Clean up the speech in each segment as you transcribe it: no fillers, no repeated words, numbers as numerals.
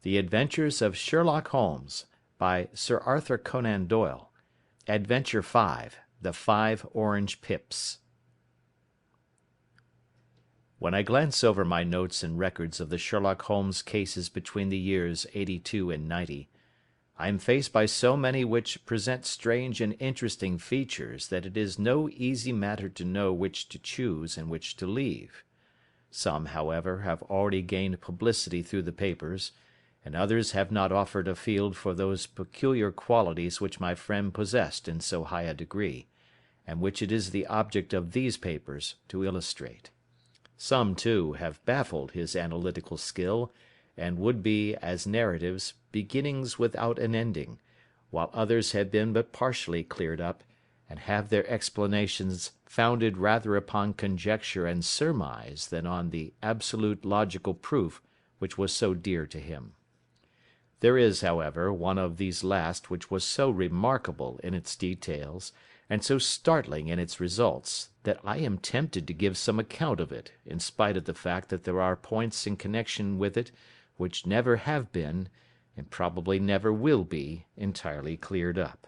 The Adventures of Sherlock Holmes, by Sir Arthur Conan Doyle. Adventure 5. The 5 Orange Pips. When I glance over my notes and records of the Sherlock Holmes cases between the years '82 and '90, I am faced by so many which present strange and interesting features that it is no easy matter to know which to choose and which to leave. Some, however, have already gained publicity through the papers, and others have not offered a field for those peculiar qualities which my friend possessed in so high a degree, and which it is the object of these papers to illustrate. Some, too, have baffled his analytical skill, and would be, as narratives, beginnings without an ending, while others have been but partially cleared up, and have their explanations founded rather upon conjecture and surmise than on the absolute logical proof which was so dear to him. There is, however, one of these last which was so remarkable in its details, and so startling in its results, that I am tempted to give some account of it, in spite of the fact that there are points in connection with it which never have been, and probably never will be, entirely cleared up.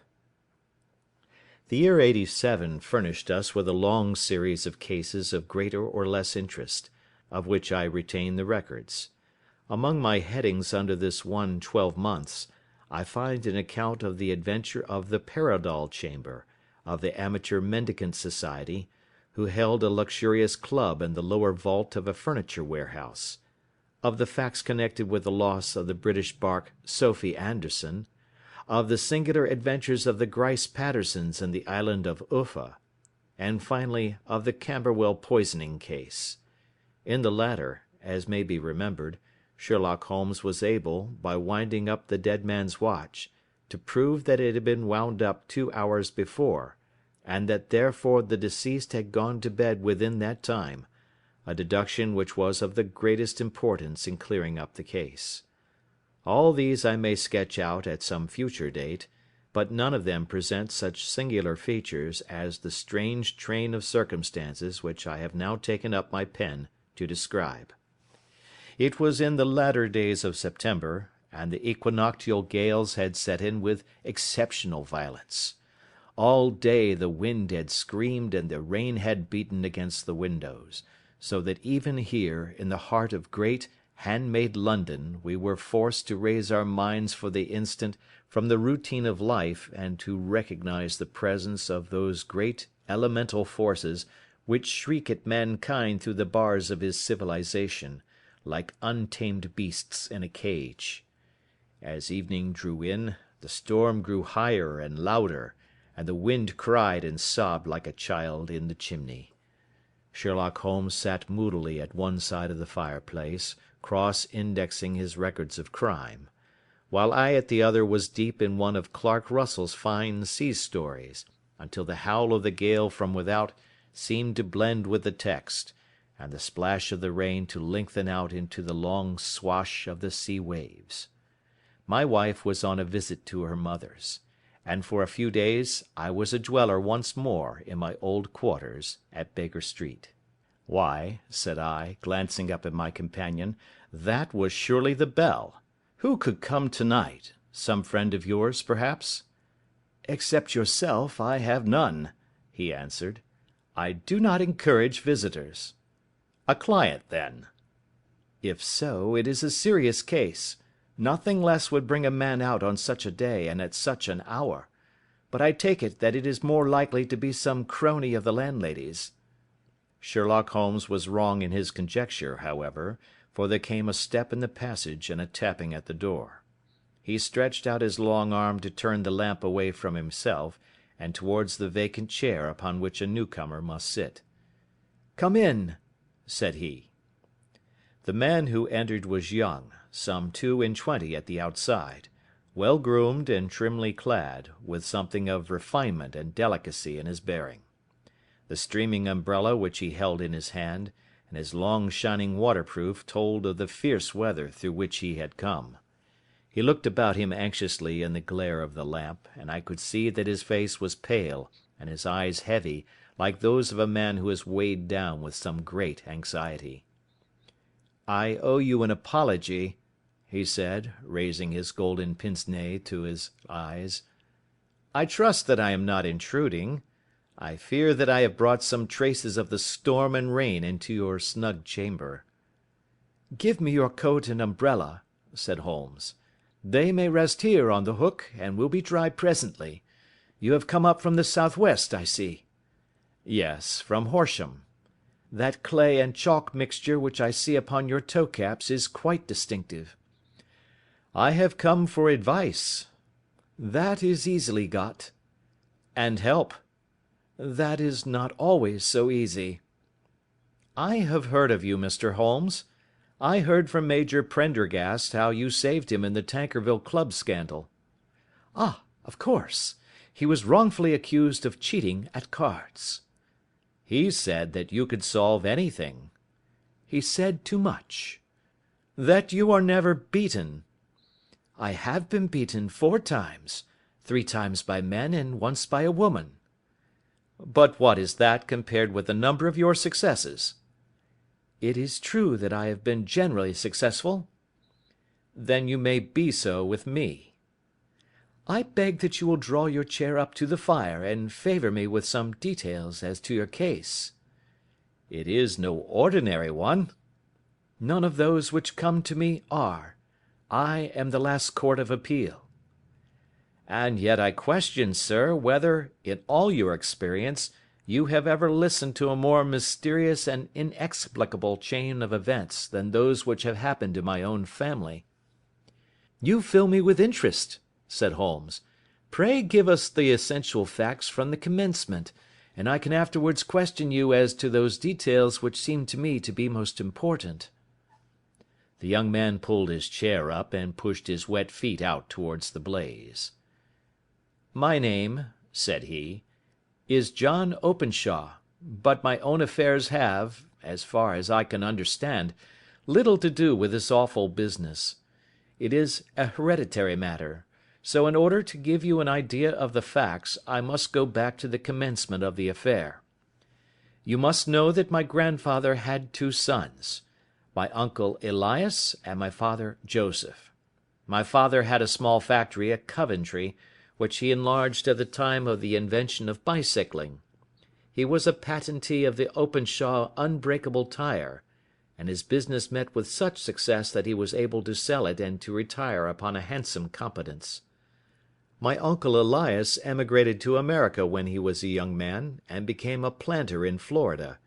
The year '87 furnished us with a long series of cases of greater or less interest, of which I retain the records. Among my headings under this one 12 months, I find an account of the adventure of the Paradol Chamber, of the Amateur Mendicant Society, who held a luxurious club in the lower vault of a furniture warehouse; of the facts connected with the loss of the British bark Sophie Anderson; of the singular adventures of the Grice Pattersons in the island of Uffa; and finally of the Camberwell poisoning case. In the latter, as may be remembered, Sherlock Holmes was able, by winding up the dead man's watch, to prove that it had been wound up 2 hours before, and that therefore the deceased had gone to bed within that time, a deduction which was of the greatest importance in clearing up the case. All these I may sketch out at some future date, but none of them present such singular features as the strange train of circumstances which I have now taken up my pen to describe. It was in the latter days of September, and the equinoctial gales had set in with exceptional violence. All day the wind had screamed and the rain had beaten against the windows, so that even here, in the heart of great, hand-made London, we were forced to raise our minds for the instant from the routine of life and to recognize the presence of those great elemental forces which shriek at mankind through the bars of his civilization, like untamed beasts in a cage. As evening drew in, the storm grew higher and louder, and the wind cried and sobbed like a child in the chimney. Sherlock Holmes sat moodily at one side of the fireplace, cross-indexing his records of crime, while I at the other was deep in one of Clark Russell's fine sea stories, until the howl of the gale from without seemed to blend with the text, and the splash of the rain to lengthen out into the long swash of the sea waves. My wife was on a visit to her mother's, and for a few days I was a dweller once more in my old quarters at Baker Street. "Why," said I, glancing up at my companion, "that was surely the bell. Who could come to-night? Some friend of yours, perhaps?" "Except yourself, I have none," he answered. "I do not encourage visitors." "A client, then?" "If so, it is a serious case. Nothing less would bring a man out on such a day and at such an hour. But I take it that it is more likely to be some crony of the landlady's." Sherlock Holmes was wrong in his conjecture, however, for there came a step in the passage and a tapping at the door. He stretched out his long arm to turn the lamp away from himself and towards the vacant chair upon which a newcomer must sit. "Come in," said he. The man who entered was young, some 22 at the outside, well groomed and trimly clad, with something of refinement and delicacy in his bearing. The streaming umbrella which he held in his hand, and his long shining waterproof told of the fierce weather through which he had come. He looked about him anxiously in the glare of the lamp, and I could see that his face was pale and his eyes heavy, like those of a man who is weighed down with some great anxiety. "I owe you an apology," he said, raising his golden pince-nez to his eyes. "I trust that I am not intruding. I fear that I have brought some traces of the storm and rain into your snug chamber." "Give me your coat and umbrella," said Holmes. "They may rest here on the hook, and will be dry presently. You have come up from the southwest, I see." "Yes, from Horsham." "That clay and chalk mixture which I see upon your toe caps is quite distinctive." "I have come for advice." "That is easily got." "And help." "That is not always so easy." "I have heard of you, Mr. Holmes. I heard from Major Prendergast how you saved him in the Tankerville Club scandal." "Ah, of course. He was wrongfully accused of cheating at cards." "He said that you could solve anything." "He said too much." "That you are never beaten." "I have been beaten 4 times, 3 times by men and once by a woman." "But what is that compared with the number of your successes?" "It is true that I have been generally successful." "Then you may be so with me." "I beg that you will draw your chair up to the fire and favour me with some details as to your case." "It is no ordinary one." "None of those which come to me are. I am the last court of appeal." "And yet I question, sir, whether, in all your experience, you have ever listened to a more mysterious and inexplicable chain of events than those which have happened to my own family." "You fill me with interest," said Holmes. "Pray give us the essential facts from the commencement, and I can afterwards question you as to those details which seem to me to be most important." The young man pulled his chair up and pushed his wet feet out towards the blaze. "My name," said he, "is John Openshaw, but my own affairs have, as far as I can understand, little to do with this awful business. It is a hereditary matter, so in order to give you an idea of the facts I must go back to the commencement of the affair. You must know that my grandfather had 2 sons, my uncle Elias and my father Joseph. My father had a small factory at Coventry, which he enlarged at the time of the invention of bicycling. He was a patentee of the Openshaw unbreakable tire, and his business met with such success that he was able to sell it and to retire upon a handsome competence. My uncle Elias emigrated to America when he was a young man, and became a planter in Florida,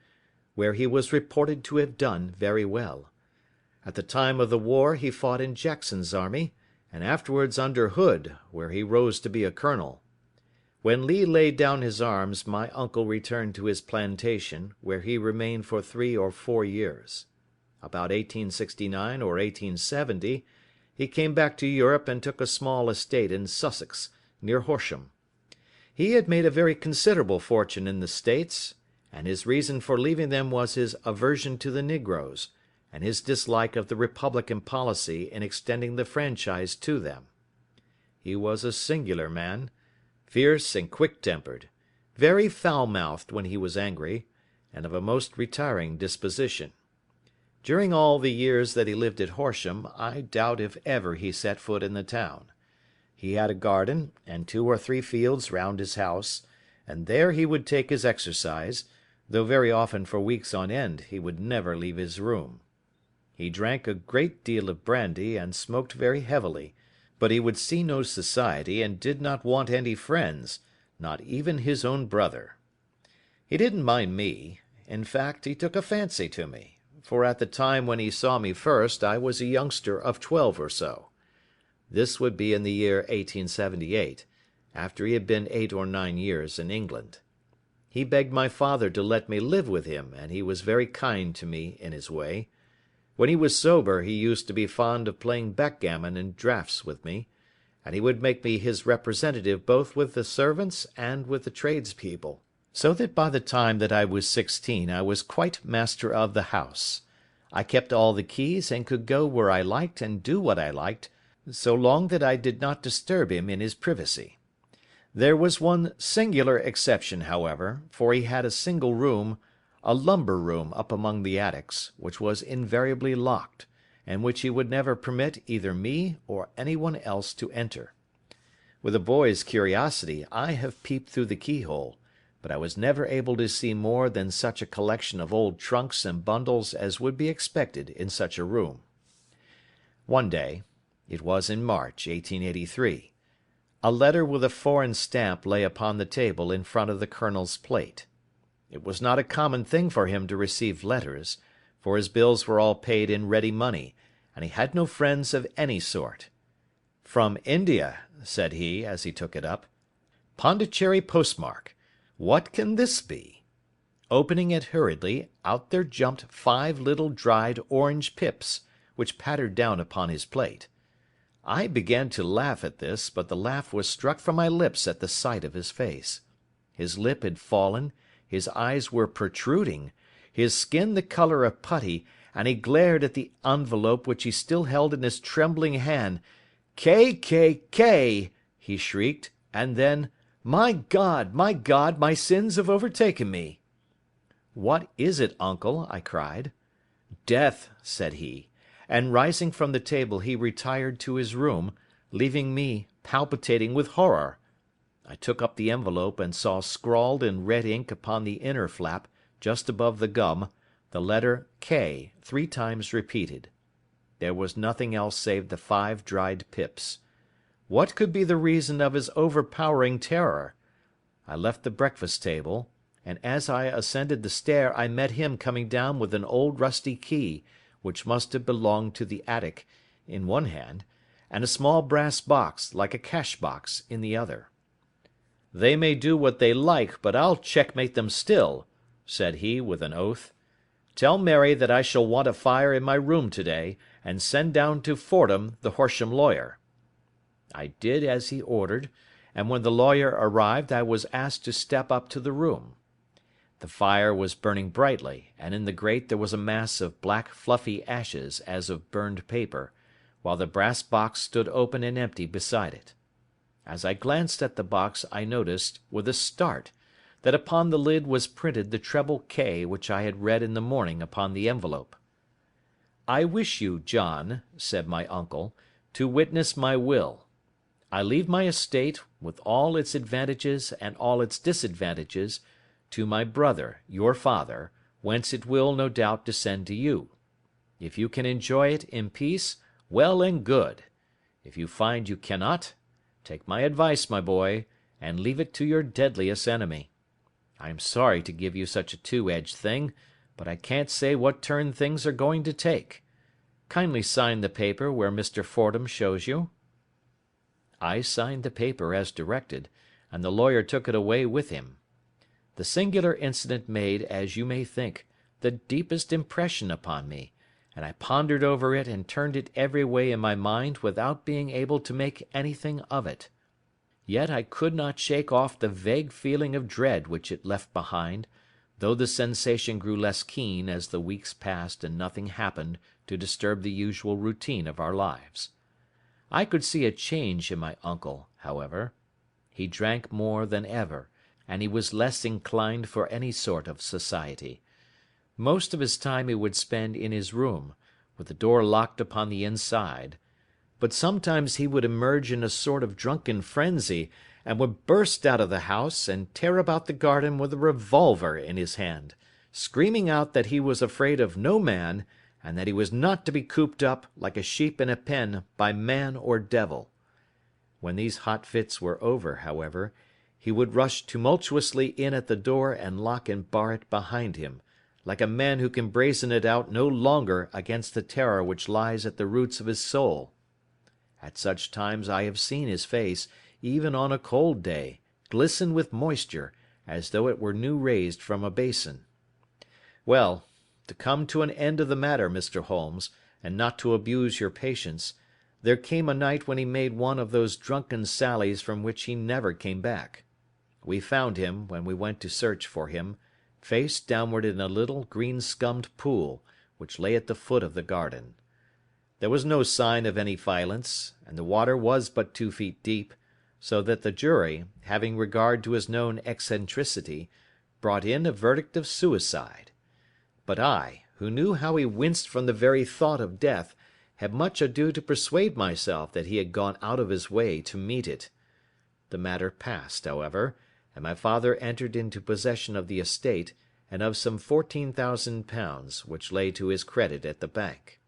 where he was reported to have done very well. At the time of the war he fought in Jackson's army, and afterwards under Hood, where he rose to be a colonel. When Lee laid down his arms, my uncle returned to his plantation, where he remained for 3 or 4 years. About 1869 or 1870, he came back to Europe and took a small estate in Sussex, near Horsham. He had made a very considerable fortune in the States, and his reason for leaving them was his aversion to the negroes, and his dislike of the Republican policy in extending the franchise to them. He was a singular man, fierce and quick-tempered, very foul-mouthed when he was angry, and of a most retiring disposition. During all the years that he lived at Horsham, I doubt if ever he set foot in the town. He had a garden and 2 or 3 fields round his house, and there he would take his exercise, though very often for weeks on end he would never leave his room. He drank a great deal of brandy and smoked very heavily, but he would see no society and did not want any friends, not even his own brother. He didn't mind me. In fact, he took a fancy to me, for at the time when he saw me first I was a youngster of 12 or so. This would be in the year 1878, after he had been 8 or 9 years in England. He begged my father to let me live with him, and he was very kind to me in his way. When he was sober he used to be fond of playing backgammon and draughts with me, and he would make me his representative both with the servants and with the tradespeople, so that by the time that I was 16 I was quite master of the house. I kept all the keys and could go where I liked and do what I liked, so long that I did not disturb him in his privacy. There was one singular exception, however, for he had a single room, a lumber room up among the attics, which was invariably locked, and which he would never permit either me or anyone else to enter. With a boy's curiosity, I have peeped through the keyhole, but I was never able to see more than such a collection of old trunks and bundles as would be expected in such a room. One day, it was in March, 1883, a letter with a foreign stamp lay upon the table in front of the Colonel's plate. It was not a common thing for him to receive letters, for his bills were all paid in ready money, and he had no friends of any sort. "From India," said he, as he took it up. "Pondicherry postmark. What can this be?" Opening it hurriedly, out there jumped 5 little dried orange pips, which pattered down upon his plate. I began to laugh at this, but the laugh was struck from my lips at the sight of his face. His lip had fallen, his eyes were protruding, his skin the colour of putty, and he glared at the envelope which he still held in his trembling hand. "K," he shrieked, and then, my God, my sins have overtaken me." "What is it, uncle?" I cried. "Death," said he, and rising from the table he retired to his room, leaving me palpitating with horror. I took up the envelope and saw scrawled in red ink upon the inner flap, just above the gum, the letter K 3 times repeated. There was nothing else save the 5 dried pips. What could be the reason of his overpowering terror? I left the breakfast table, and as I ascended the stair I met him coming down with an old rusty key, which must have belonged to the attic, in one hand, and a small brass box, like a cash box, in the other. "They may do what they like, but I'll checkmate them still," said he with an oath. "Tell Mary that I shall want a fire in my room today, and send down to Fordham the Horsham lawyer." I did as he ordered, and when the lawyer arrived I was asked to step up to the room. The fire was burning brightly, and in the grate there was a mass of black fluffy ashes as of burned paper, while the brass box stood open and empty beside it. As I glanced at the box I noticed, with a start, that upon the lid was printed the treble K which I had read in the morning upon the envelope. "I wish you, John," said my uncle, "to witness my will. I leave my estate, with all its advantages and all its disadvantages, to my brother, your father, whence it will, no doubt, descend to you. If you can enjoy it in peace, well and good. If you find you cannot, take my advice, my boy, and leave it to your deadliest enemy. I am sorry to give you such a two-edged thing, but I can't say what turn things are going to take. Kindly sign the paper where Mr. Fordham shows you." I signed the paper as directed, and the lawyer took it away with him. The singular incident made, as you may think, the deepest impression upon me, and I pondered over it and turned it every way in my mind without being able to make anything of it. Yet I could not shake off the vague feeling of dread which it left behind, though the sensation grew less keen as the weeks passed and nothing happened to disturb the usual routine of our lives. I could see a change in my uncle, however. He drank more than ever, and he was less inclined for any sort of society. Most of his time he would spend in his room, with the door locked upon the inside, but sometimes he would emerge in a sort of drunken frenzy, and would burst out of the house and tear about the garden with a revolver in his hand, screaming out that he was afraid of no man, and that he was not to be cooped up, like a sheep in a pen, by man or devil. When these hot fits were over, however, he would rush tumultuously in at the door and lock and bar it behind him, like a man who can brazen it out no longer against the terror which lies at the roots of his soul. At such times I have seen his face, even on a cold day, glisten with moisture, as though it were new raised from a basin. Well, to come to an end of the matter, Mr. Holmes, and not to abuse your patience, there came a night when he made one of those drunken sallies from which he never came back. We found him, when we went to search for him, face downward in a little green-scummed pool, which lay at the foot of the garden. There was no sign of any violence, and the water was but 2 feet deep, so that the jury, having regard to his known eccentricity, brought in a verdict of suicide. But I, who knew how he winced from the very thought of death, had much ado to persuade myself that he had gone out of his way to meet it. The matter passed, however, and my father entered into possession of the estate and of some £14,000 which lay to his credit at the bank.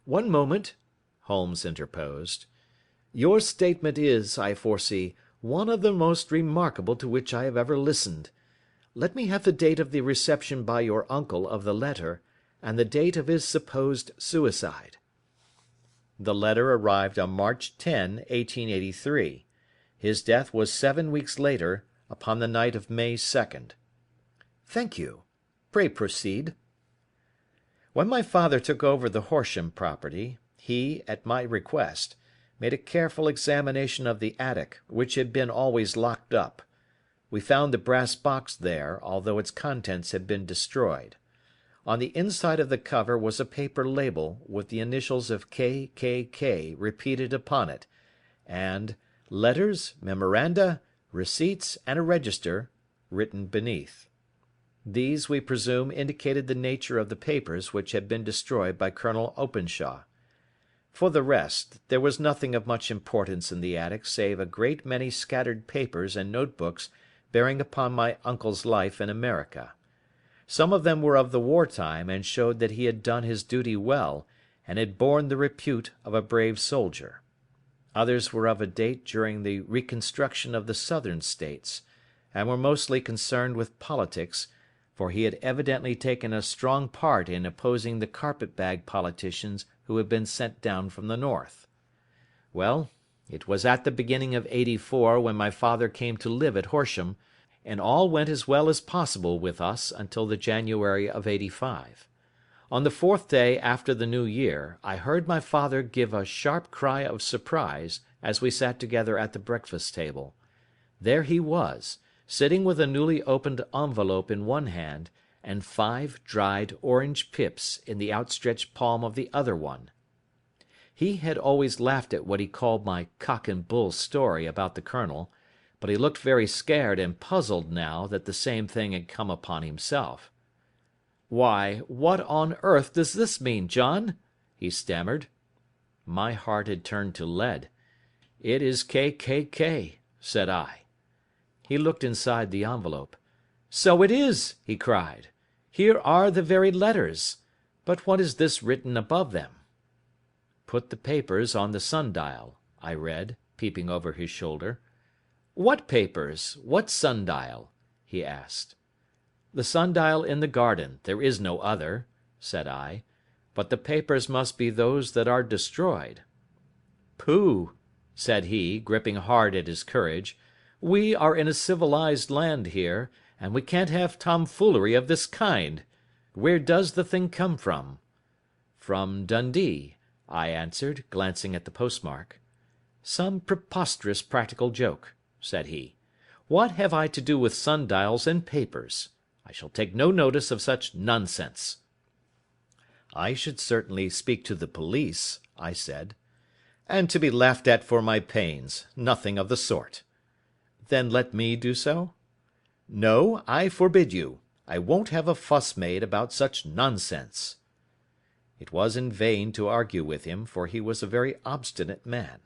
"One moment," Holmes interposed. "Your statement is, I foresee, one of the most remarkable to which I have ever listened. Let me have the date of the reception by your uncle of the letter, and the date of his supposed suicide." The letter arrived on March 10, 1883. His death was 7 weeks later, upon the night of May 2nd. "Thank you. Pray proceed." When my father took over the Horsham property, he, at my request, made a careful examination of the attic, which had been always locked up. We found the brass box there, although its contents had been destroyed. On the inside of the cover was a paper label with the initials of K.K.K. repeated upon it, and "Letters, Memoranda, Receipts, and a Register" written beneath. These, we presume, indicated the nature of the papers which had been destroyed by Colonel Openshaw. For the rest, there was nothing of much importance in the attic save a great many scattered papers and notebooks bearing upon my uncle's life in America. Some of them were of the war time and showed that he had done his duty well and had borne the repute of a brave soldier. Others were of a date during the reconstruction of the Southern States, and were mostly concerned with politics, for he had evidently taken a strong part in opposing the carpet-bag politicians who had been sent down from the North. Well, it was at the beginning of '84 when my father came to live at Horsham, and all went as well as possible with us until the January of '85. On the 4th day after the New Year, I heard my father give a sharp cry of surprise as we sat together at the breakfast table. There he was, sitting with a newly opened envelope in one hand, and 5 dried orange pips in the outstretched palm of the other one. He had always laughed at what he called my cock and bull story about the colonel, but he looked very scared and puzzled now that the same thing had come upon himself. "Why, what on earth does this mean, John?" he stammered. My heart had turned to lead. "It is K.K.K.," said I. He looked inside the envelope. "So it is!" he cried. "Here are the very letters. But what is this written above them?" "Put the papers on the sundial," I read, peeping over his shoulder. "What papers? What sundial?" he asked. "The sundial in the garden. There is no other," said I. "But the papers must be those that are destroyed." "Pooh!" said he, gripping hard at his courage. "We are in a civilized land here, and we can't have tomfoolery of this kind. Where does the thing come from?" "From Dundee," I answered, glancing at the postmark. "Some preposterous practical joke," said he. "What have I to do with sundials and papers? I shall take no notice of such nonsense." "I should certainly speak to the police," I said. "And to be laughed at for my pains. Nothing of the sort." "Then let me do so?" "No, I forbid you. I won't have a fuss made about such nonsense." It was in vain to argue with him, for he was a very obstinate man.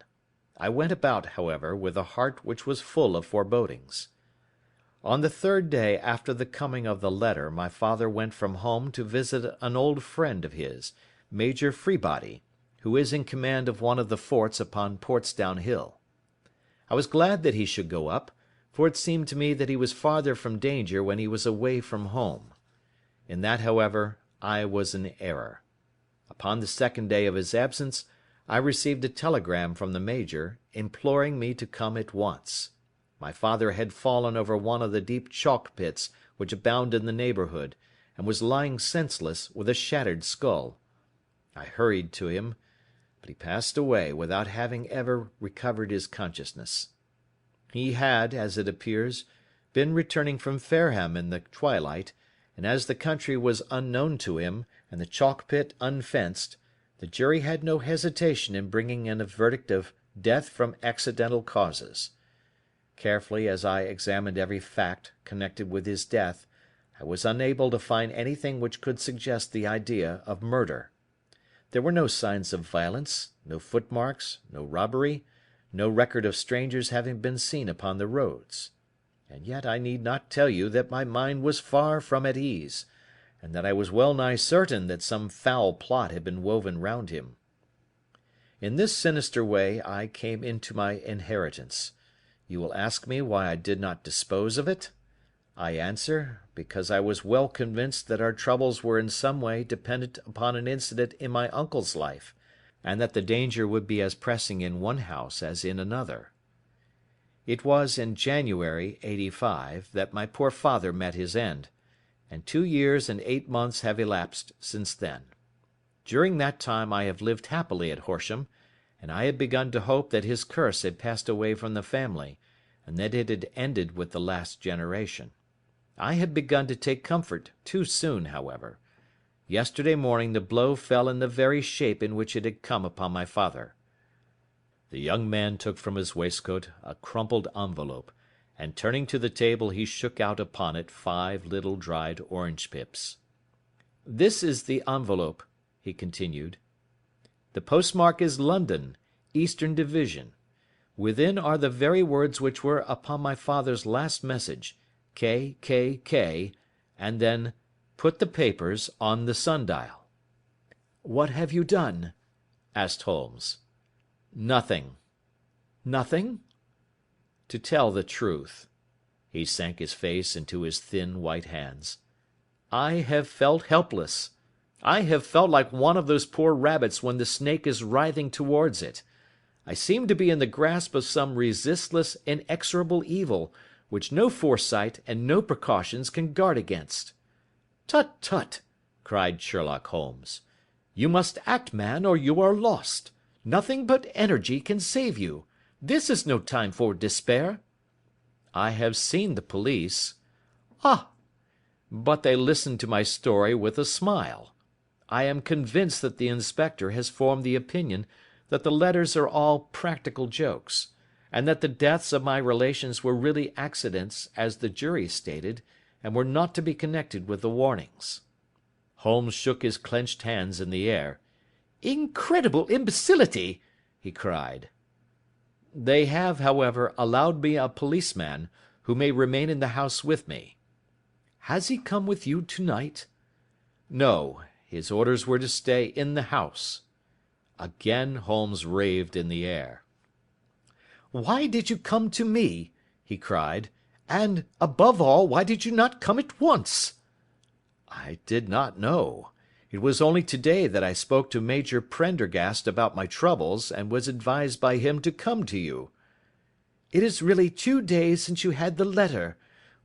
I went about, however, with a heart which was full of forebodings. On the 3rd day after the coming of the letter my father went from home to visit an old friend of his, Major Freebody, who is in command of one of the forts upon Portsdown Hill. I was glad that he should go up, for it seemed to me that he was farther from danger when he was away from home. In that, however, I was in error. Upon the 2nd day of his absence I received a telegram from the Major, imploring me to come at once. My father had fallen over one of the deep chalk pits which abound in the neighbourhood, and was lying senseless, with a shattered skull. I hurried to him, but he passed away without having ever recovered his consciousness. He had, as it appears, been returning from Fareham in the twilight, and as the country was unknown to him, and the chalk pit unfenced, the jury had no hesitation in bringing in a verdict of death from accidental causes. Carefully as I examined every fact connected with his death, I was unable to find anything which could suggest the idea of murder. There were no signs of violence, no footmarks, no robbery, no record of strangers having been seen upon the roads. And yet I need not tell you that my mind was far from at ease, and that I was well nigh certain that some foul plot had been woven round him. In this sinister way I came into my inheritance. You will ask me why I did not dispose of it? I answer, because I was well convinced that our troubles were in some way dependent upon an incident in my uncle's life, and that the danger would be as pressing in one house as in another. It was in January, '85, that my poor father met his end, and 2 years and 8 months have elapsed since then. During that time I have lived happily at Horsham, and I had begun to hope that his curse had passed away from the family, and that it had ended with the last generation. I had begun to take comfort too soon, however. Yesterday morning the blow fell in the very shape in which it had come upon my father. The young man took from his waistcoat a crumpled envelope, and turning to the table he shook out upon it 5 little dried orange pips. "This is the envelope," he continued. "The postmark is London, Eastern Division. Within are the very words which were upon my father's last message, K, K, K, and then, 'Put the papers on the sundial.'" "What have you done?" asked Holmes. "Nothing." "Nothing?" "To tell the truth," he sank his face into his thin white hands, "I have felt helpless. I have felt like one of those poor rabbits when the snake is writhing towards it. I seem to be in the grasp of some resistless, inexorable evil, which no foresight and no precautions can guard against." "Tut, tut!" cried Sherlock Holmes. "You must act, man, or you are lost. Nothing but energy can save you. This is no time for despair." "I have seen the police." "Ah! But they listened to my story with a smile. I am convinced that the inspector has formed the opinion that the letters are all practical jokes, and that the deaths of my relations were really accidents, as the jury stated, and were not to be connected with the warnings." Holmes shook his clenched hands in the air. "Incredible imbecility!" he cried. "They have, however, allowed me a policeman, who may remain in the house with me." "Has he come with you to-night?" "No, his orders were to stay in the house." Again Holmes raved in the air. "Why did you come to me?" he cried. "And, above all, why did you not come at once?" "I did not know. It was only today that I spoke to Major Prendergast about my troubles, and was advised by him to come to you." "It is really 2 days since you had the letter.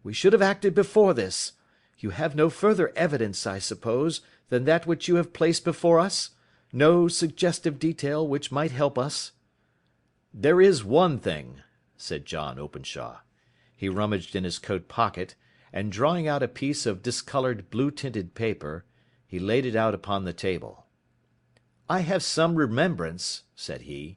We should have acted before this. You have no further evidence, I suppose, than that which you have placed before us? No suggestive detail which might help us?" "There is one thing," said John Openshaw. He rummaged in his coat pocket, and drawing out a piece of discoloured blue-tinted paper, he laid it out upon the table. "I have some remembrance," said he,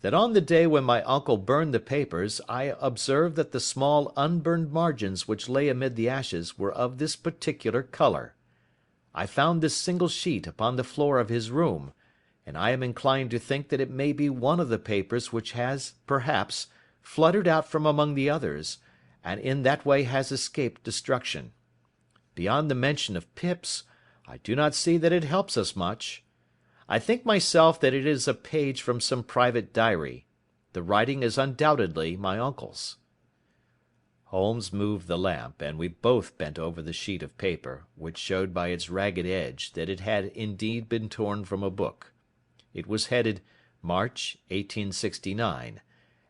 "that on the day when my uncle burned the papers I observed that the small unburned margins which lay amid the ashes were of this particular colour. I found this single sheet upon the floor of his room, and I am inclined to think that it may be one of the papers which has, perhaps, fluttered out from among the others, and in that way has escaped destruction. Beyond the mention of PIPS, I do not see that it helps us much. I think myself that it is a page from some private diary. The writing is undoubtedly my uncle's." Holmes moved the lamp, and we both bent over the sheet of paper, which showed by its ragged edge that it had indeed been torn from a book. It was headed March, 1869,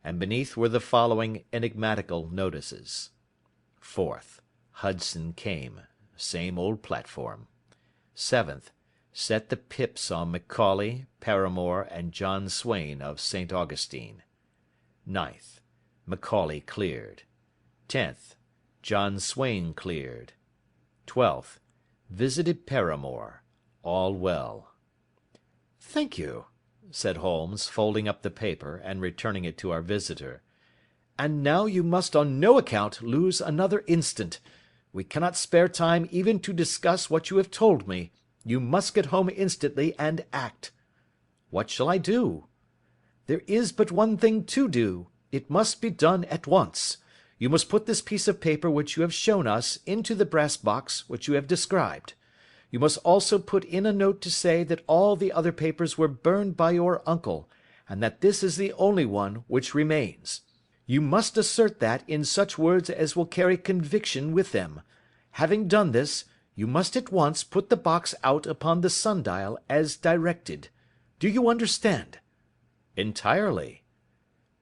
and beneath were the following enigmatical notices: 4th. Hudson came. Same old platform. 7th. Set the pips on Macaulay, Paramore, and John Swain of St. Augustine. 9th. Macaulay cleared. 10th. John Swain cleared. 12th. Visited Paramore. All well. "Thank you," said Holmes, folding up the paper and returning it to our visitor. "And now you must on no account lose another instant. We cannot spare time even to discuss what you have told me. You must get home instantly and act." "What shall I do?" "There is but one thing to do. It must be done at once. You must put this piece of paper which you have shown us into the brass box which you have described. You must also put in a note to say that all the other papers were burned by your uncle, and that this is the only one which remains. You must assert that in such words as will carry conviction with them. Having done this, you must at once put the box out upon the sundial as directed. Do you understand?" "Entirely."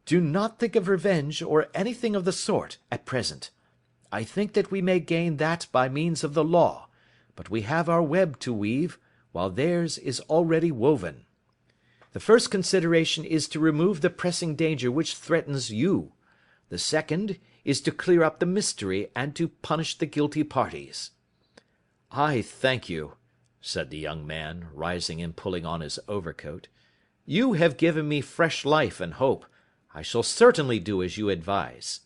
"Do not think of revenge, or anything of the sort, at present. I think that we may gain that by means of the law, but we have our web to weave, while theirs is already woven. The first consideration is to remove the pressing danger which threatens you. The second is to clear up the mystery and to punish the guilty parties." "I thank you," said the young man, rising and pulling on his overcoat. "You have given me fresh life and hope. I shall certainly do as you advise."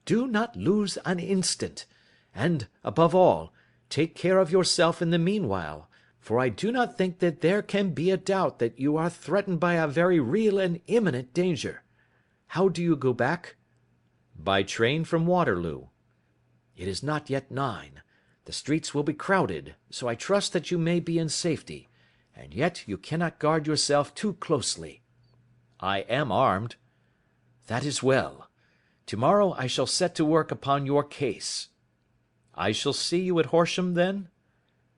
"Do not lose an instant. And, above all, take care of yourself in the meanwhile, for I do not think that there can be a doubt that you are threatened by a very real and imminent danger. How do you go back?" "By train from Waterloo." "It is not yet 9. The streets will be crowded, so I trust that you may be in safety, and yet you cannot guard yourself too closely." "I am armed." "That is well. Tomorrow I shall set to work upon your case." "I shall see you at Horsham, then?"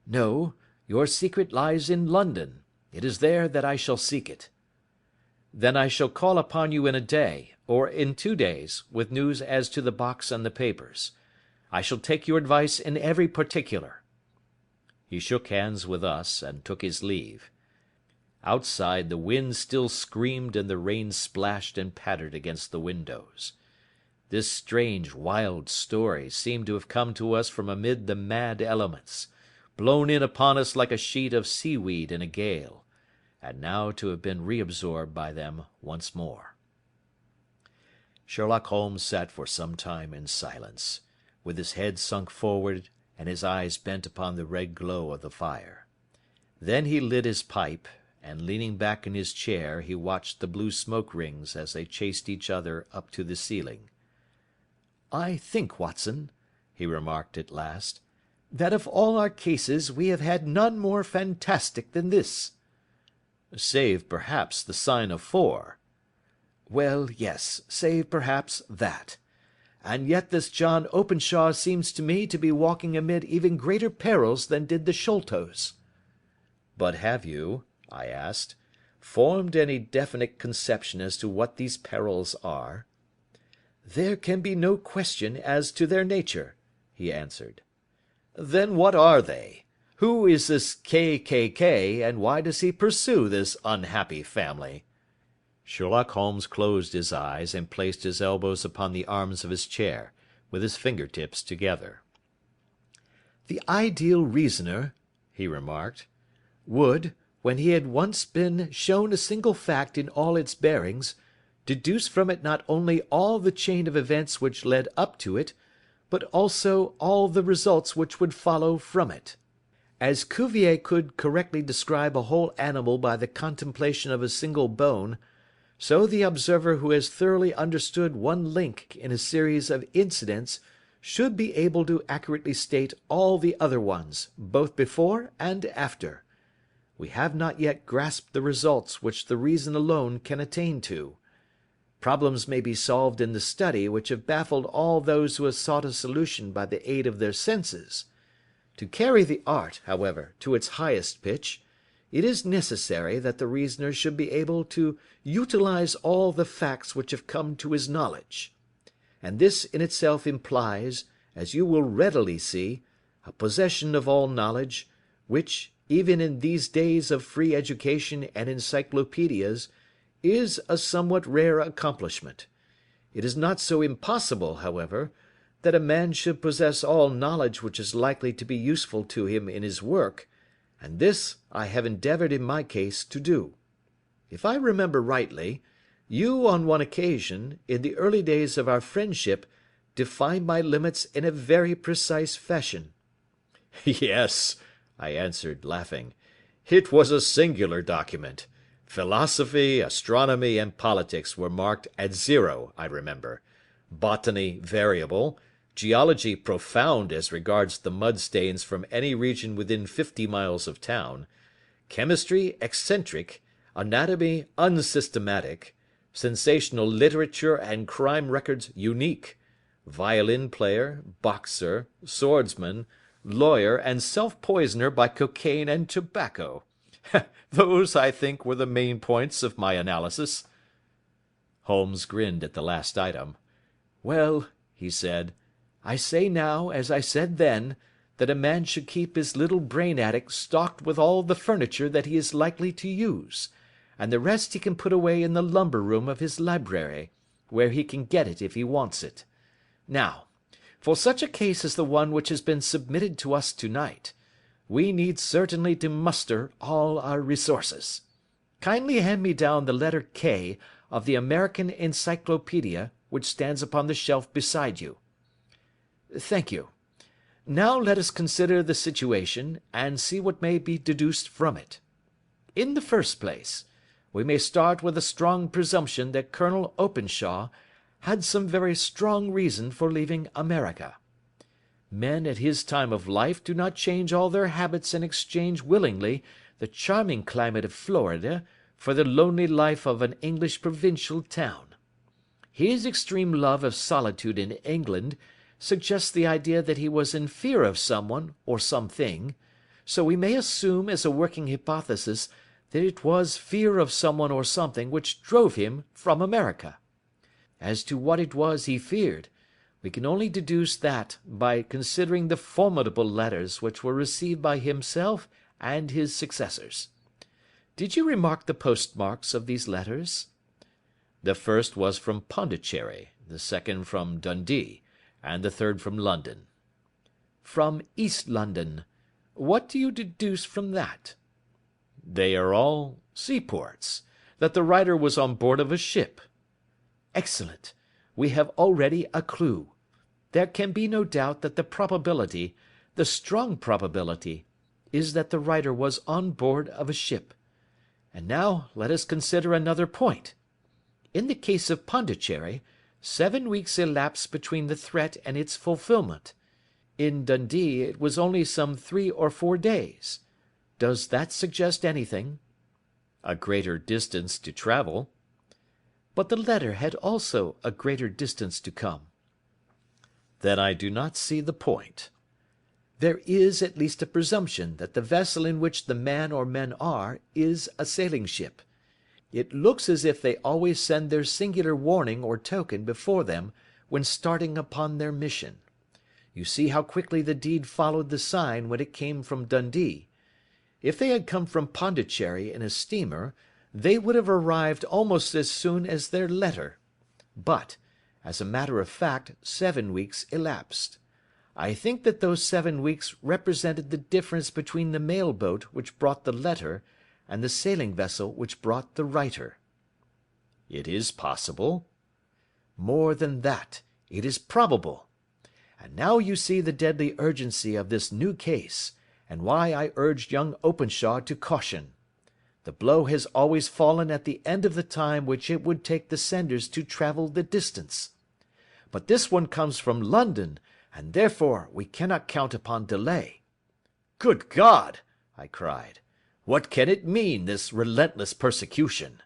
"No, your secret lies in London. It is there that I shall seek it." "Then I shall call upon you in a day, or in 2 days, with news as to the box and the papers. I shall take your advice in every particular." He shook hands with us, and took his leave. Outside the wind still screamed and the rain splashed and pattered against the windows. This strange, wild story seemed to have come to us from amid the mad elements, blown in upon us like a sheet of seaweed in a gale, and now to have been reabsorbed by them once more. Sherlock Holmes sat for some time in silence, with his head sunk forward and his eyes bent upon the red glow of the fire. Then he lit his pipe, and leaning back in his chair he watched the blue smoke rings as they chased each other up to the ceiling. "I think, Watson," he remarked at last, "that of all our cases we have had none more fantastic than this." "Save, perhaps, the sign of 4. "Well, yes, save, perhaps, that. And yet this John Openshaw seems to me to be walking amid even greater perils than did the Sholtos." "But have you," I asked, "formed any definite conception as to what these perils are?" "There can be no question as to their nature," he answered. "Then what are they? Who is this K., and why does he pursue this unhappy family?" Sherlock Holmes closed his eyes and placed his elbows upon the arms of his chair, with his fingertips together. "The ideal reasoner," he remarked, "would, when he had once been shown a single fact in all its bearings, deduce from it not only all the chain of events which led up to it, but also all the results which would follow from it. As Cuvier could correctly describe a whole animal by the contemplation of a single bone, so the observer who has thoroughly understood one link in a series of incidents should be able to accurately state all the other ones, both before and after. We have not yet grasped the results which the reason alone can attain to. Problems may be solved in the study which have baffled all those who have sought a solution by the aid of their senses. To carry the art, however, to its highest pitch, it is necessary that the reasoner should be able to utilize all the facts which have come to his knowledge. And this in itself implies, as you will readily see, a possession of all knowledge, which, even in these days of free education and encyclopedias, is a somewhat rare accomplishment. It is not so impossible, however, that a man should possess all knowledge which is likely to be useful to him in his work, and this I have endeavoured in my case to do. If I remember rightly, you on one occasion, in the early days of our friendship, defined my limits in a very precise fashion." "Yes," I answered, laughing. "It was a singular document. Philosophy, astronomy, and politics were marked at 0, I remember. Botany variable, geology profound as regards the mud stains from any region within 50 miles of town, chemistry eccentric, anatomy unsystematic, sensational literature and crime records unique, violin player, boxer, swordsman, lawyer, and self-poisoner by cocaine and tobacco. Those, I think, were the main points of my analysis." Holmes grinned at the last item. "Well," he said, "I say now, as I said then, that a man should keep his little brain attic stocked with all the furniture that he is likely to use, and the rest he can put away in the lumber room of his library, where he can get it if he wants it. Now, for such a case as the one which has been submitted to us tonight, we need certainly to muster all our resources. Kindly hand me down the letter K of the American Encyclopedia which stands upon the shelf beside you. Thank you. Now let us consider the situation, and see what may be deduced from it. In the first place, we may start with a strong presumption that Colonel Openshaw had some very strong reason for leaving America. Men at his time of life do not change all their habits and exchange willingly the charming climate of Florida for the lonely life of an English provincial town. His extreme love of solitude in England suggests the idea that he was in fear of someone or something, so we may assume as a working hypothesis that it was fear of someone or something which drove him from America. As to what it was he feared, we can only deduce that by considering the formidable letters which were received by himself and his successors. Did you remark the postmarks of these letters? The first was from Pondicherry, the second from Dundee, and the third from London. From East London. What do you deduce from that? They are all seaports. That the writer was on board of a ship. Excellent. We have already a clue. There can be no doubt that the probability, the strong probability, is that the writer was on board of a ship. And now let us consider another point. In the case of Pondicherry, 7 weeks elapsed between the threat and its fulfilment. In Dundee it was only some 3 or 4 days. Does that suggest anything? A greater distance to travel. But the letter had also a greater distance to come. Then I do not see the point. There is at least a presumption that the vessel in which the man or men are is a sailing ship. It looks as if they always send their singular warning or token before them when starting upon their mission. You see how quickly the deed followed the sign when it came from Dundee. If they had come from Pondicherry in a steamer, they would have arrived almost as soon as their letter. But, as a matter of fact, 7 weeks elapsed. I think that those 7 weeks represented the difference between the mail boat which brought the letter and the sailing vessel which brought the writer. It is possible. More than that, it is probable. And now you see the deadly urgency of this new case, and why I urged young Openshaw to caution. The blow has always fallen at the end of the time which it would take the senders to travel the distance. But this one comes from London, and therefore we cannot count upon delay. Good God! I cried. What can it mean, this relentless persecution?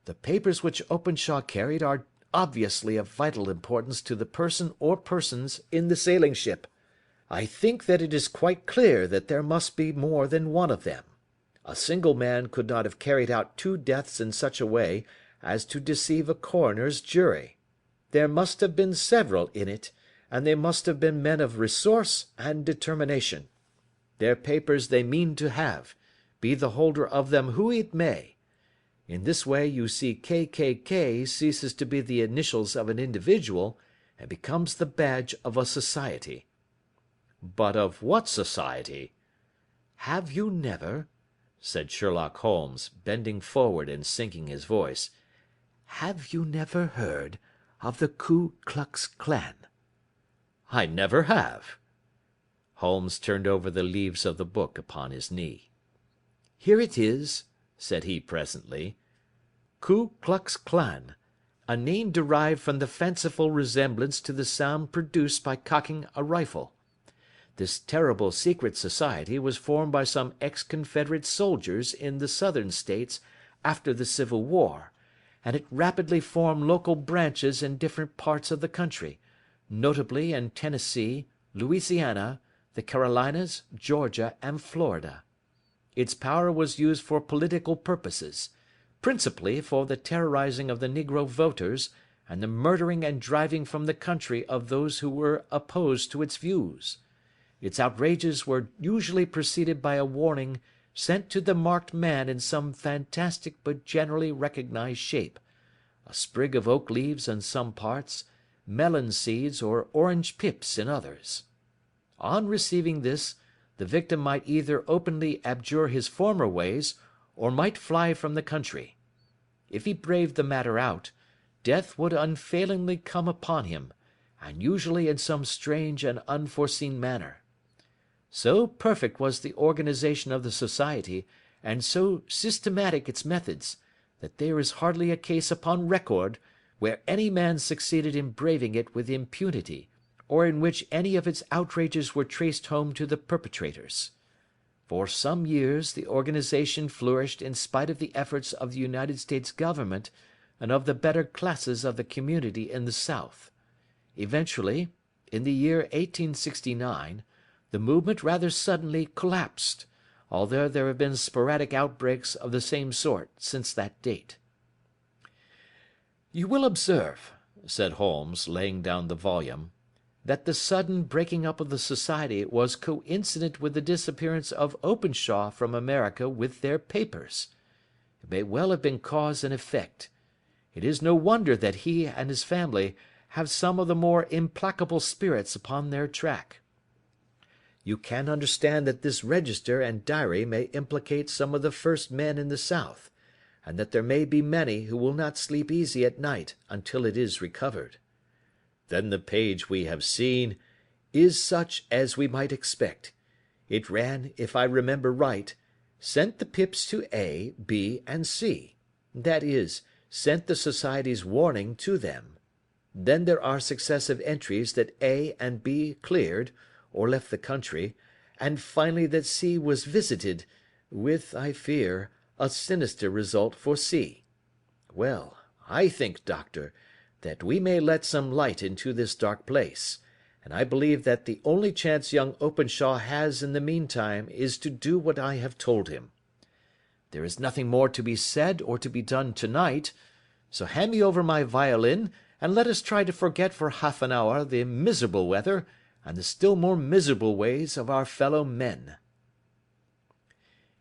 The papers which Openshaw carried are obviously of vital importance to the person or persons in the sailing ship. I think that it is quite clear that there must be more than one of them. A single man could not have carried out 2 deaths in such a way as to deceive a coroner's jury. There must have been several in it, and they must have been men of resource and determination. Their papers they mean to have, be the holder of them who it may. In this way you see KKK ceases to be the initials of an individual and becomes the badge of a society. But of what society? Have you never, said Sherlock Holmes, bending forward and sinking his voice, have you never heard of the Ku Klux Klan? I never have. Holmes turned over the leaves of the book upon his knee. "Here it is," said he presently. "Ku Klux Klan, a name derived from the fanciful resemblance to the sound produced by cocking a rifle. This terrible secret society was formed by some ex-Confederate soldiers in the Southern States after the Civil War, and it rapidly formed local branches in different parts of the country, notably in Tennessee, Louisiana, the Carolinas, Georgia, and Florida. Its power was used for political purposes, principally for the terrorizing of the negro voters and the murdering and driving from the country of those who were opposed to its views. Its outrages were usually preceded by a warning sent to the marked man in some fantastic but generally recognized shape, a sprig of oak leaves in some parts, melon seeds or orange pips in others. On receiving this, the victim might either openly abjure his former ways, or might fly from the country. If he braved the matter out, death would unfailingly come upon him, and usually in some strange and unforeseen manner. So perfect was the organization of the society, and so systematic its methods, that there is hardly a case upon record where any man succeeded in braving it with impunity, or in which any of its outrages were traced home to the perpetrators. For some years the organization flourished in spite of the efforts of the United States government and of the better classes of the community in the South. Eventually, in the year 1869, the movement rather suddenly collapsed, although there have been sporadic outbreaks of the same sort since that date. "You will observe," said Holmes, laying down the volume, "that the sudden breaking up of the society was coincident with the disappearance of Openshaw from America with their papers. It may well have been cause and effect. It is no wonder that he and his family have some of the more implacable spirits upon their track. You can understand that this register and diary may implicate some of the first men in the South, and that there may be many who will not sleep easy at night until it is recovered. Then the page we have seen is such as we might expect. It ran, if I remember right, sent the pips to A, B, and C. That is, sent the society's warning to them. Then there are successive entries that A and B cleared, or left the country, and finally that C was visited, with, I fear, a sinister result for C. Well, I think, Doctor, that we may let some light into this dark place, and I believe that the only chance young Openshaw has in the meantime is to do what I have told him. There is nothing more to be said or to be done tonight, so hand me over my violin, and let us try to forget for half an hour the miserable weather and the still more miserable ways of our fellow men."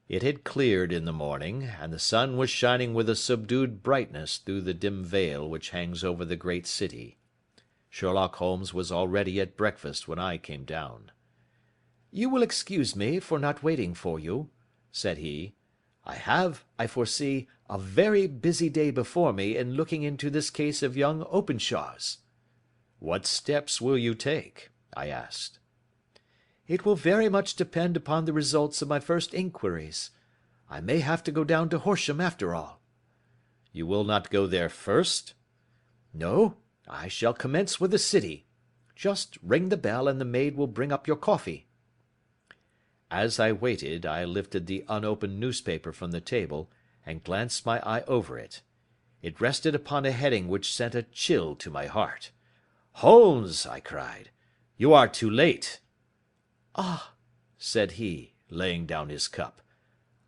It had cleared in the morning, and the sun was shining with a subdued brightness through the dim veil which hangs over the great city. Sherlock Holmes was already at breakfast when I came down. "You will excuse me for not waiting for you," said he. "I have, I foresee, a very busy day before me in looking into this case of young Openshaw's." "What steps will you take?" I asked. "It will very much depend upon the results of my first inquiries. I may have to go down to Horsham after all." "You will not go there first?" "No, I shall commence with the city. Just ring the bell and the maid will bring up your coffee." As I waited, I lifted the unopened newspaper from the table and glanced my eye over it. It rested upon a heading which sent a chill to my heart. "Holmes!" I cried. "You are too late." "Ah," said he, laying down his cup,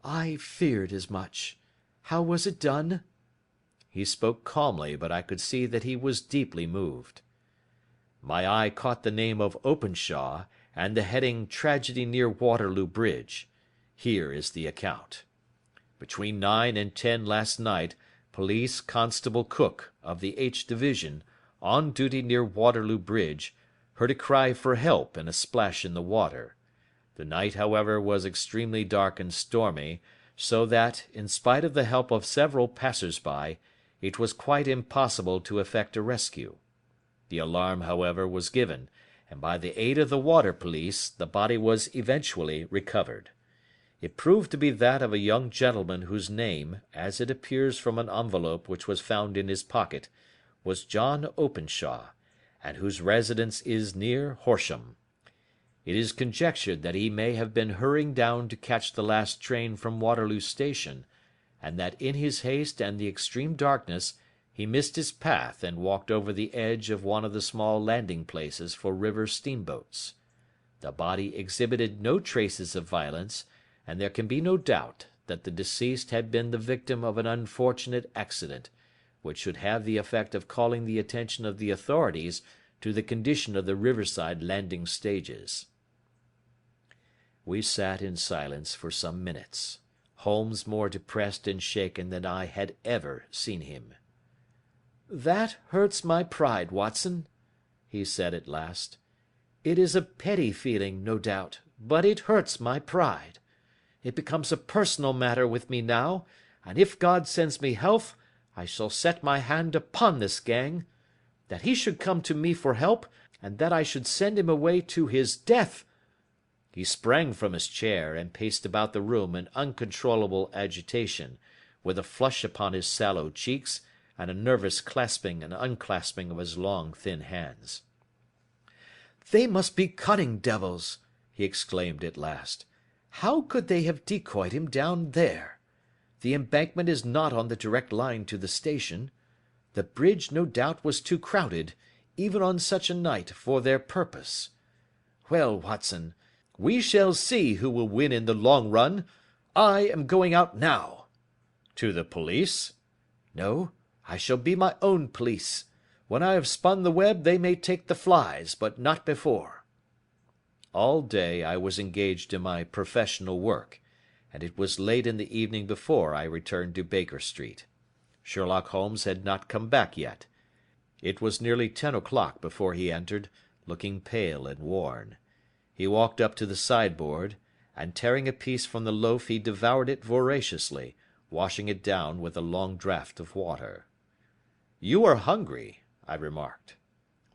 "I feared as much. How was it done?" He spoke calmly, but I could see that he was deeply moved. My eye caught the name of Openshaw, and the heading "Tragedy near Waterloo Bridge." Here is the account. Between 9 and 10 last night, Police Constable Cook, of the H Division, on duty near Waterloo Bridge, heard a cry for help and a splash in the water. The night, however, was extremely dark and stormy, so that, in spite of the help of several passers-by, it was quite impossible to effect a rescue. The alarm, however, was given, and by the aid of the water police the body was eventually recovered. It proved to be that of a young gentleman whose name, as it appears from an envelope which was found in his pocket, was John Openshaw, and whose residence is near Horsham. It is conjectured that he may have been hurrying down to catch the last train from Waterloo Station, and that in his haste and the extreme darkness he missed his path and walked over the edge of one of the small landing places for river steamboats. The body exhibited no traces of violence, and there can be no doubt that the deceased had been the victim of an unfortunate accident, which should have the effect of calling the attention of the authorities to the condition of the riverside landing stages. We sat in silence for some minutes, Holmes more depressed and shaken than I had ever seen him. "That hurts my pride, Watson," he said at last. "It is a petty feeling, no doubt, but it hurts my pride. It becomes a personal matter with me now, and if God sends me health, I shall set my hand upon this gang. That he should come to me for help, and that I should send him away to his death." He sprang from his chair, and paced about the room in uncontrollable agitation, with a flush upon his sallow cheeks, and a nervous clasping and unclasping of his long thin hands. "They must be cunning devils," he exclaimed at last. "How could they have decoyed him down there? The embankment is not on the direct line to the station. The bridge no doubt was too crowded, even on such a night, for their purpose. Well, Watson, we shall see who will win in the long run. I am going out now." "To the police?" "No, I shall be my own police. When I have spun the web they may take the flies, but not before." All day I was engaged in my professional work, and it was late in the evening before I returned to Baker Street. Sherlock Holmes had not come back yet. It was nearly 10 o'clock before he entered, looking pale and worn. He walked up to the sideboard, and tearing a piece from the loaf he devoured it voraciously, washing it down with a long draught of water. "You are hungry," I remarked.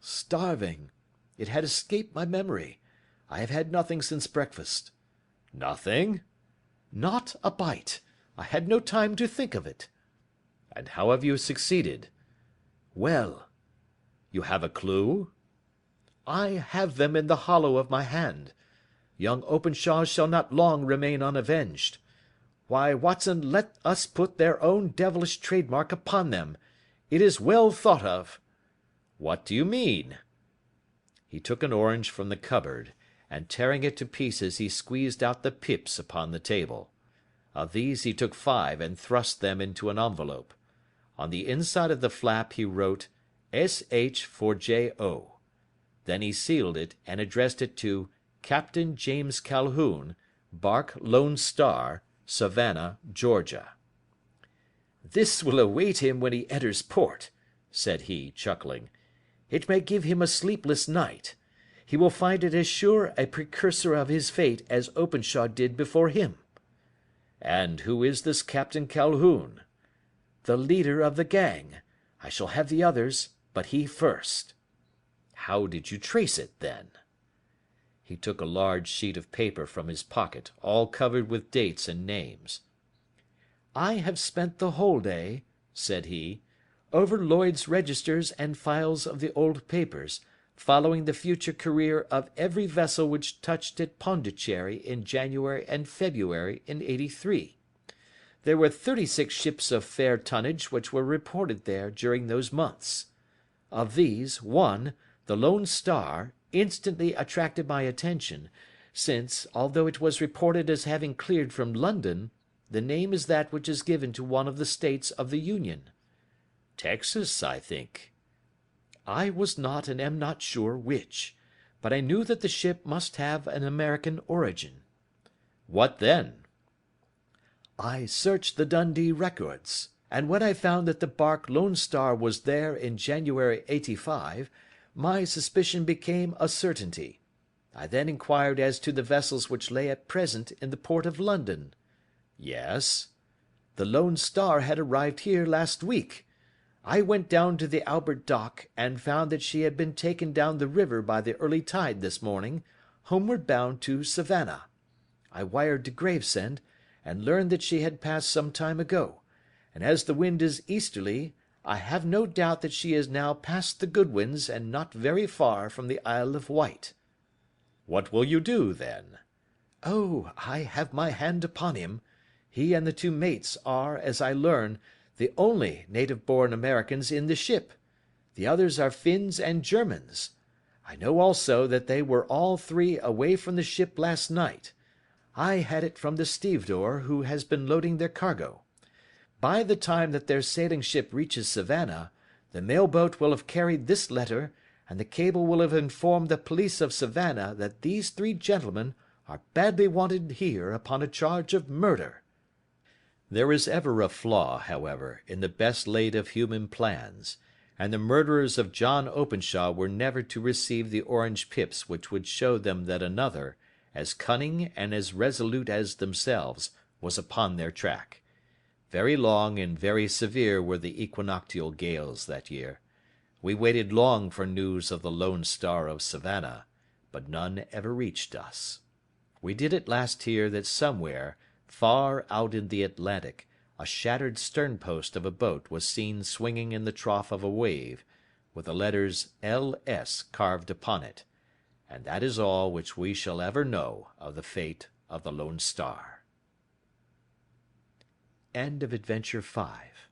"Starving. It had escaped my memory. I have had nothing since breakfast." "Nothing?" "Not a bite. I had no time to think of it." "And how have you succeeded?" "Well." "You have a clue?" "I have them in the hollow of my hand. Young Openshaw shall not long remain unavenged. Why, Watson, let us put their own devilish trademark upon them. It is well thought of." "What do you mean?" He took an orange from the cupboard, and tearing it to pieces he squeezed out the pips upon the table. Of these he took 5 and thrust them into an envelope. On the inside of the flap he wrote S.H. for J.O. Then he sealed it and addressed it to Captain James Calhoun, bark Lone Star, Savannah, Georgia. "This will await him when he enters port," said he, chuckling. "It may give him a sleepless night. He will find it as sure a precursor of his fate as Openshaw did before him." "And who is this Captain Calhoun?" "The leader of the gang. I shall have the others, but he first." "How did you trace it, then?" He took a large sheet of paper from his pocket, all covered with dates and names. "I have spent the whole day," said he, "over Lloyd's registers and files of the old papers, following the future career of every vessel which touched at Pondicherry in January and February in '83. There were 36 ships of fair tonnage which were reported there during those months. Of these, one, the Lone Star, instantly attracted my attention, since, although it was reported as having cleared from London, the name is that which is given to one of the states of the Union." "Texas, I think." "I was not and am not sure which, but I knew that the ship must have an American origin." "What then?" "I searched the Dundee records, and when I found that the bark Lone Star was there in January '85, my suspicion became a certainty. I then inquired as to the vessels which lay at present in the port of London." "Yes?" "The Lone Star had arrived here last week. I went down to the Albert Dock, and found that she had been taken down the river by the early tide this morning, homeward bound to Savannah. I wired to Gravesend, and learned that she had passed some time ago, and as the wind is easterly, I have no doubt that she is now past the Goodwins and not very far from the Isle of Wight." "What will you do, then?" "Oh, I have my hand upon him. He and the two mates are, as I learn, the only native-born Americans in the ship. The others are Finns and Germans. I know also that they were all three away from the ship last night. I had it from the stevedore who has been loading their cargo. By the time that their sailing ship reaches Savannah, the mail boat will have carried this letter, and the cable will have informed the police of Savannah that these three gentlemen are badly wanted here upon a charge of murder." There is ever a flaw, however, in the best laid of human plans, and the murderers of John Openshaw were never to receive the orange pips which would show them that another, as cunning and as resolute as themselves, was upon their track. Very long and very severe were the equinoctial gales that year. We waited long for news of the Lone Star of Savannah, but none ever reached us. We did at last hear that somewhere, far out in the Atlantic, a shattered sternpost of a boat was seen swinging in the trough of a wave, with the letters L.S. carved upon it, and that is all which we shall ever know of the fate of the Lone Star. End of Adventure 5.